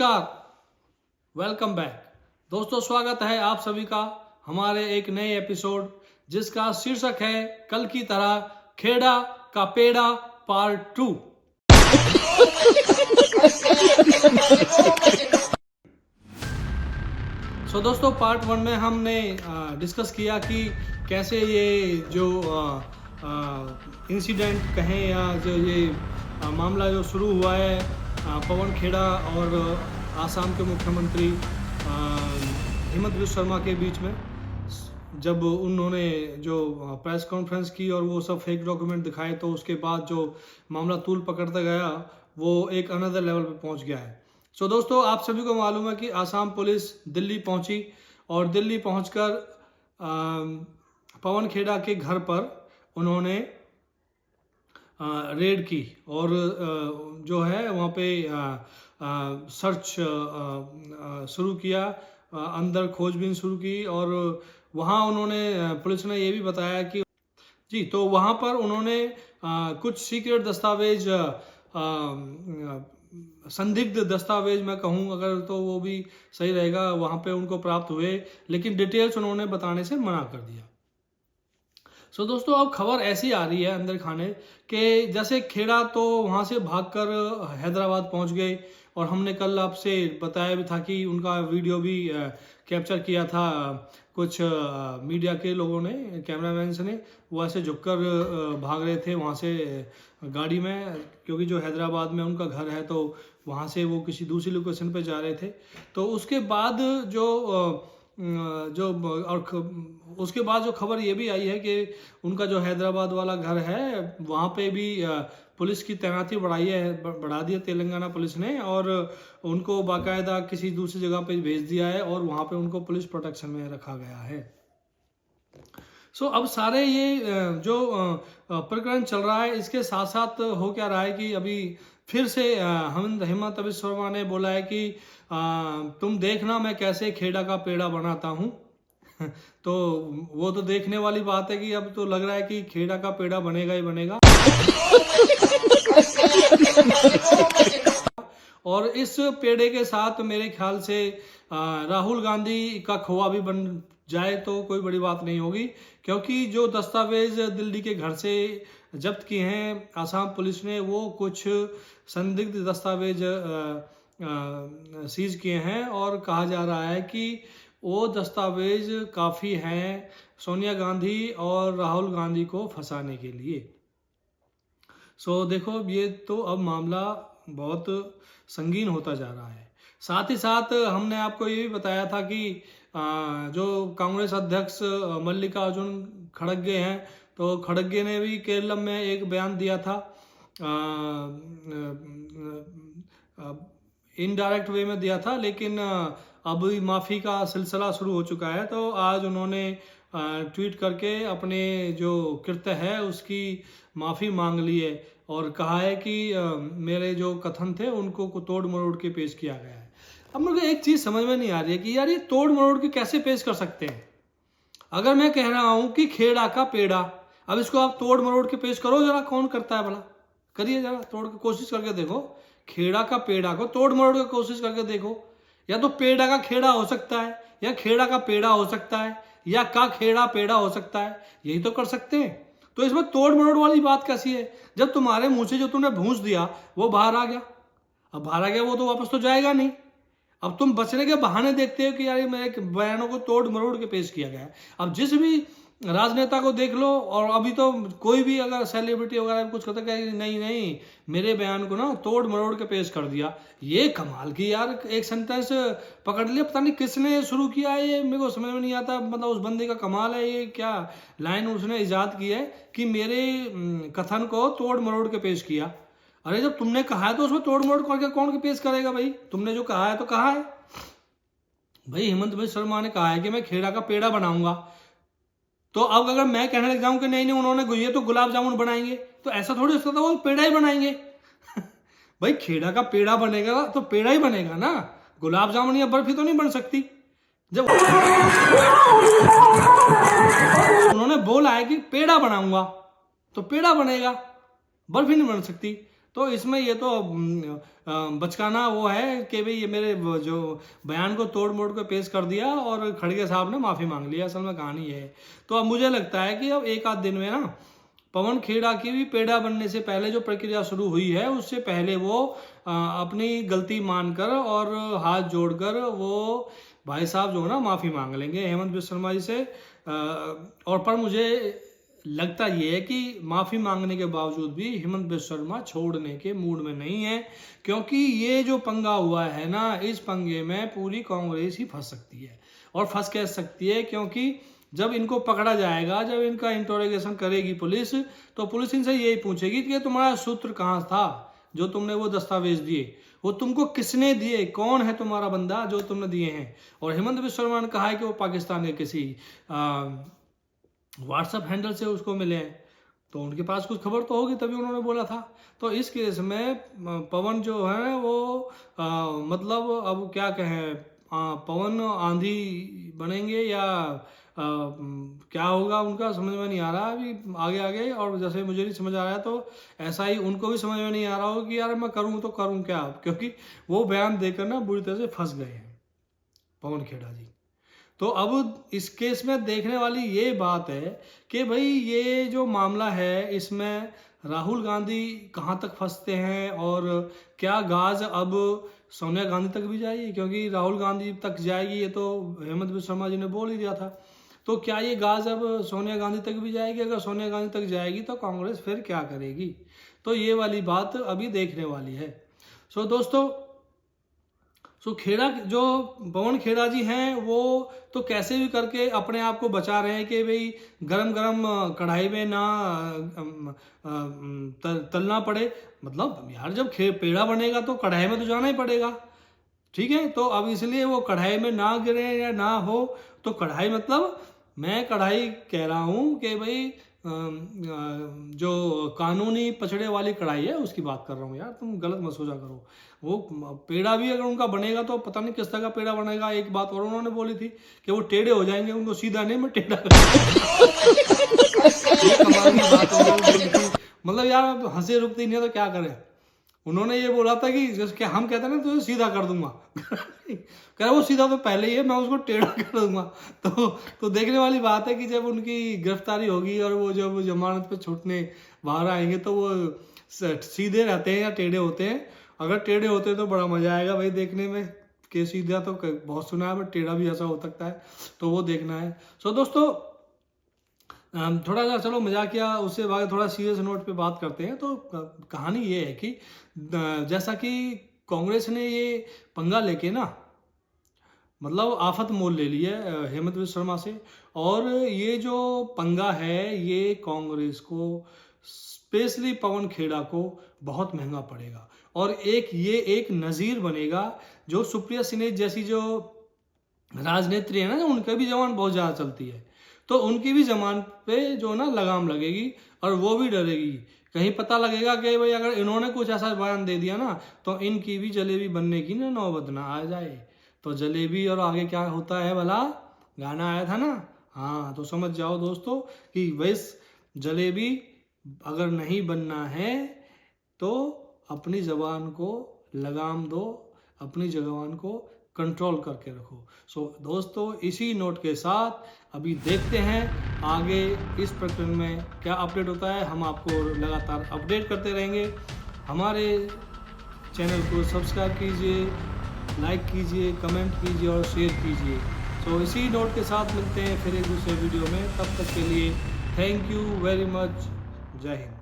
नमस्कार, welcome back दोस्तों। स्वागत है आप सभी का हमारे एक नए एपिसोड जिसका शीर्षक है कल की तरह खेड़ा का पेड़ा पार्ट 2। दोस्तों पार्ट 1 में हमने डिस्कस किया कि कैसे ये जो इंसिडेंट कहें या जो ये मामला जो शुरू हुआ है पवन खेड़ा और आसाम के मुख्यमंत्री हेमंत बिस्वा शर्मा के बीच में, जब उन्होंने जो प्रेस कॉन्फ्रेंस की और वो सब फेक डॉक्यूमेंट दिखाए, तो उसके बाद जो मामला तूल पकड़ता गया वो एक अनदर लेवल पे पहुंच गया है। दोस्तों आप सभी को मालूम है कि आसाम पुलिस दिल्ली पहुंची और दिल्ली पहुंचकर पवन खेड़ा के घर पर उन्होंने रेड की और जो है वहाँ पे सर्च शुरू किया, अंदर खोजबीन शुरू की और वहाँ उन्होंने पुलिस ने ये भी बताया कि जी, तो वहाँ पर उन्होंने कुछ सीक्रेट दस्तावेज, संदिग्ध दस्तावेज मैं कहूँ अगर तो वो भी सही रहेगा, वहाँ पे उनको प्राप्त हुए, लेकिन डिटेल्स उन्होंने बताने से मना कर दिया। दोस्तों अब खबर ऐसी आ रही है अंदर खाने कि जैसे खेड़ा तो वहाँ से भागकर हैदराबाद पहुँच गए और हमने कल आपसे बताया भी था कि उनका वीडियो भी कैप्चर किया था कुछ मीडिया के लोगों ने, कैमरामैन ने। वो ऐसे झुककर भाग रहे थे वहाँ से गाड़ी में, क्योंकि जो हैदराबाद में उनका घर है तो वहाँ से वो किसी दूसरी लोकेशन पे जा रहे थे। तो उसके बाद उसके बाद जो खबर ये भी आई है कि उनका जो हैदराबाद वाला घर है वहाँ पे भी पुलिस की तैनाती बढ़ा दी है तेलंगाना पुलिस ने, और उनको बाकायदा किसी दूसरी जगह पे भेज दिया है और वहाँ पे उनको पुलिस प्रोटेक्शन में रखा गया है। अब सारे ये जो प्रकरण चल रहा है, इसके साथ साथ हो क्या रहा है कि अभी फिर से हेमंत बिस्वा शर्मा ने बोला है कि तुम देखना मैं कैसे खेड़ा का पेड़ा बनाता हूँ। तो वो तो देखने वाली बात है कि अब तो लग रहा है कि खेड़ा का पेड़ा बनेगा ही बनेगा। और इस पेड़े के साथ मेरे ख्याल से राहुल गांधी का खोआ भी बन जाए तो कोई बड़ी बात नहीं होगी, क्योंकि जो दस्तावेज दिल्ली के घर से जब्त किए हैं आसाम पुलिस ने, वो कुछ संदिग्ध दस्तावेज सीज किए हैं और कहा जा रहा है कि वो दस्तावेज काफ़ी हैं सोनिया गांधी और राहुल गांधी को फंसाने के लिए। देखो ये तो अब मामला बहुत संगीन होता जा रहा है। साथ ही साथ हमने आपको ये भी बताया था कि जो कांग्रेस अध्यक्ष मल्लिकार्जुन खड़गे हैं, तो खड़गे ने भी केरल में एक बयान दिया था, इनडायरेक्ट वे में दिया था, लेकिन अब माफ़ी का सिलसिला शुरू हो चुका है। तो आज उन्होंने ट्वीट करके अपने जो कृत्य है उसकी माफ़ी मांग ली है और कहा है कि मेरे जो कथन थे उनको तोड़ मरोड़ के पेश किया गया है। अब मुझे एक चीज़ समझ में नहीं आ रही है कि यार ये तोड़ मरोड़ के कैसे पेश कर सकते हैं। अगर मैं कह रहा हूँ कि खेड़ा का पेड़ा, अब इसको आप तोड़ मरोड़ के पेश करो जरा, कौन करता है भला, करिए जरा, तोड़ के कोशिश करके देखो। खेड़ा का पेड़ा को तोड़ मरोड़ के कोशिश करके देखो। या तो पेड़ा का खेड़ा हो सकता है, या खेड़ा का पेड़ा हो सकता है, या का खेड़ा पेड़ा हो सकता है, यही तो कर सकते हैं। तो इसमें तोड़ मरोड़ वाली बात कैसी है, जब तुम्हारे मुंह से जो तुमने भूंस दिया वो बाहर आ गया। अब बाहर आ गया वो तो वापस तो जाएगा नहीं। अब तुम बचने के बहाने देखते हो कि यार मेरे बयानों को तोड़ मरोड़ के पेश किया गया है। अब जिस भी राजनेता को देख लो, और अभी तो कोई भी अगर सेलिब्रिटी वगैरह कुछ कहता है नहीं मेरे बयान को ना तोड़ मरोड़ के पेश कर दिया, ये कमाल की यार एक सेंटेंस पकड़ लिया। पता नहीं किसने शुरू किया है ये, मेरे को समझ में नहीं आता। मतलब उस बंदे का कमाल है, ये क्या लाइन उसने इजाद की है कि मेरे कथन को तोड़ मरोड़ के पेश किया। अरे जब तुमने कहा है तो उसमें तोड़ मरोड़ करके कौन के पेश करेगा भाई? तुमने जो कहा है तो कहा है भाई। हेमंत बिस्वा शर्मा ने कहा है कि मैं खेड़ा का पेड़ा बनाऊंगा, तो अब अगर मैं कहने लग जाऊं कि नहीं उन्होंने ये तो गुलाब जामुन बनाएंगे, तो ऐसा थोड़ी होता था, वो पेड़ा ही बनाएंगे। भाई खेड़ा का पेड़ा बनेगा तो पेड़ा ही बनेगा ना, गुलाब जामुन या बर्फी तो नहीं बन सकती। जब उन्होंने बोला है कि पेड़ा बनाऊंगा तो पेड़ा बनेगा, बर्फी नहीं बन सकती। तो इसमें ये तो बचकाना वो है कि भाई ये मेरे जो बयान को तोड़ मोड़ के पेश कर दिया और खड़गे साहब ने माफ़ी मांग लिया। असल में कहानी ये है। तो अब मुझे लगता है कि अब एक आध दिन में ना पवन खेड़ा की भी पेड़ा बनने से पहले जो प्रक्रिया शुरू हुई है उससे पहले वो अपनी गलती मानकर और हाथ जोड़कर वो भाई साहब जो है ना माफ़ी मांग लेंगे हेमंत बिस्वा शर्मा जी से। और पर मुझे लगता ये है कि माफ़ी मांगने के बावजूद भी हेमंत बिस्वा शर्मा छोड़ने के मूड में नहीं है, क्योंकि ये जो पंगा हुआ है ना, इस पंगे में पूरी कांग्रेस ही फंस सकती है। और फंस कह सकती है क्योंकि जब इनको पकड़ा जाएगा, जब इनका इंटरोगेशन करेगी पुलिस, तो पुलिस इनसे यही पूछेगी कि तुम्हारा सूत्र कहाँ था जो तुमने वो दस्तावेज दिए, वो तुमको किसने दिए, कौन है तुम्हारा बंदा जो तुमने दिए हैं। और हेमंत बिस्वा शर्मा ने कहा है कि वो पाकिस्तान के किसी व्हाट्सएप हैंडल से उसको मिले हैं, तो उनके पास कुछ खबर तो होगी तभी उन्होंने बोला था। तो इस केस में पवन जो है वो मतलब अब क्या कहें, पवन आंधी बनेंगे या क्या होगा उनका समझ में नहीं आ रहा अभी आगे आगे। और जैसे मुझे नहीं समझ आ रहा है तो ऐसा ही उनको भी समझ में नहीं आ रहा हो कि यार मैं करूँ तो करूँ क्या, क्योंकि वो बयान देकर ना बुरी तरह से फंस गए हैं पवन खेड़ा जी। तो अब इस केस में देखने वाली ये बात है कि भाई ये जो मामला है इसमें राहुल गांधी कहाँ तक फंसते हैं और क्या गाज अब सोनिया गांधी तक भी जाएगी, क्योंकि राहुल गांधी तक जाएगी ये तो हेमंत बिस्वा शर्मा जी ने बोल ही दिया था। तो क्या ये गाज अब सोनिया गांधी तक भी जाएगी? अगर सोनिया गांधी तक जाएगी तो कांग्रेस फिर क्या करेगी? तो ये वाली बात अभी देखने वाली है। सो दोस्तों, खेड़ा जो पवन खेड़ा जी हैं वो तो कैसे भी करके अपने आप को बचा रहे हैं कि भाई गरम गरम कढ़ाई में ना तलना पड़े। मतलब यार जब पेड़ा बनेगा तो कढ़ाई में तो जाना ही पड़ेगा, ठीक है। तो अब इसलिए वो कढ़ाई में ना गिरे या ना हो, तो कढ़ाई मतलब मैं कढ़ाई कह रहा हूँ कि भाई जो कानूनी पचड़े वाली कढ़ाई है उसकी बात कर रहा हूँ यार, तुम गलत मत सोचा करो। वो पेड़ा भी अगर उनका बनेगा तो पता नहीं किस तरह का पेड़ा बनेगा। एक बात और उन्होंने बोली थी कि वो टेढ़े हो जाएंगे, उनको सीधा नहीं मैं टेढ़ा मतलब यार हंसी रुकती नहीं है तो क्या करें। उन्होंने ये बोला था कि जैसे हम कहते हैं ना तो सीधा कर दूंगा कह रहा वो सीधा तो पहले ही है, मैं उसको टेढ़ा कर दूंगा। तो देखने वाली बात है कि जब उनकी गिरफ्तारी होगी और वो जब जमानत पे छूटने बाहर आएंगे तो वो सीधे रहते हैं या टेढ़े होते हैं। अगर टेढ़े होते हैं तो बड़ा मजा आएगा भाई देखने में, कि सीधा तो बहुत सुना है बट टेढ़ा भी ऐसा हो सकता है, तो वो देखना है। सो दोस्तों, थोड़ा सा चलो मजाकिया उससे बाद थोड़ा सीरियस नोट पे बात करते हैं। तो कहानी ये है कि जैसा कि कांग्रेस ने ये पंगा लेके ना मतलब आफत मोल ले ली है हेमंत बिस्वा शर्मा से, और ये जो पंगा है ये कांग्रेस को स्पेशली पवन खेड़ा को बहुत महंगा पड़ेगा। और ये एक नज़ीर बनेगा जो सुप्रिया सिन्हा जैसी जो राजनेत्री है ना, उनका भी जबान बहुत ज़्यादा चलती है, तो उनकी भी जबान पे जो ना लगाम लगेगी और वो भी डरेगी। कहीं पता लगेगा कि भाई अगर इन्होंने कुछ ऐसा बयान दे दिया ना तो इनकी भी जलेबी बनने की ना नौबत ना आ जाए। तो जलेबी और आगे क्या होता है भला, गाना आया था ना, हाँ, तो समझ जाओ दोस्तों कि वैस जलेबी अगर नहीं बनना है तो अपनी जबान को लगाम दो, अपनी जबान को कंट्रोल करके रखो। सो दोस्तों, इसी नोट के साथ अभी देखते हैं आगे इस प्रकरण में क्या अपडेट होता है। हम आपको लगातार अपडेट करते रहेंगे। हमारे चैनल को सब्सक्राइब कीजिए, लाइक कीजिए, कमेंट कीजिए और शेयर कीजिए। सो इसी नोट के साथ मिलते हैं फिर एक दूसरे वीडियो में। तब तक के लिए थैंक यू वेरी मच। जय हिंद।